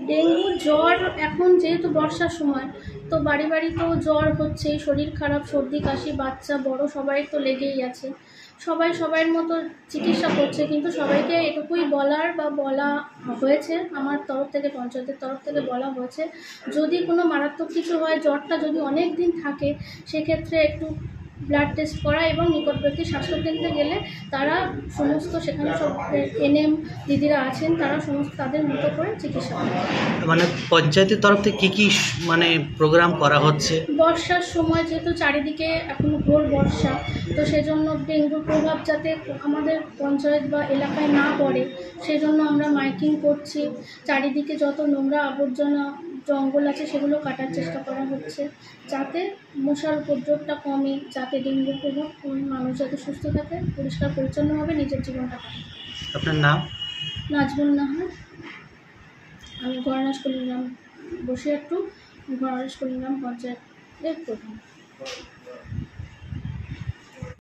Dengue জ্বর এখন যেহেতু বর্ষার সময়, তো বাড়ি বাড়ি তো জ্বর হচ্ছে, শরীর খারাপ, সর্দি কাশি, বাচ্চা বড় সবাই তো লেগেই আছে। সবাই সবার মতো চিকিৎসা করছে, কিন্তু সবাইকে এটুকুই বলা হয়েছে আমার তরফ থেকে, পঞ্চায়েতের তরফ থেকে বলা হয়েছে, যদি কোনো মারাত্মক কিছু হয়, জ্বরটা যদি অনেক দিন থাকে, সেক্ষেত্রে একটু ব্লাড টেস্ট করা এবং নিকটবর্তী স্বাস্থ্যকেন্দ্রে গেলে তারা সমস্ত, সেখানে সব এনএম দিদিরা আছেন, তারা সমস্ত তাদের মতো করে চিকিৎসা করে। মানে পঞ্চায়েতের তরফ থেকে কি মানে প্রোগ্রাম করা হচ্ছে? বর্ষার সময় যেহেতু চারিদিকে এখন ঘোর বর্ষা, তো সেজন্য ডেঙ্গুর প্রভাব যাতে আমাদের পঞ্চায়েত বা এলাকায় না পড়ে, সেজন্য আমরা মাইকিং করছি। চারিদিকে যত নোংরা আবর্জনা জঙ্গল আছে সেগুলো কাটার চেষ্টা করা হচ্ছে, যাতে মশার উপদ্রবটা কমে, যাতে ডেঙ্গুর প্রভাব কমে, মানুষ যাতে সুস্থ থাকে, পরিষ্কার পরিচ্ছন্নভাবে নিজের জীবনটা কাটে। আপনার নাম? নাজমুন নাহার। আমি ঘরানাস কুড়িগ্রাম বসে একটু ঘরানাস কুড়িগ্রাম পঞ্চায়েতের প্রধান।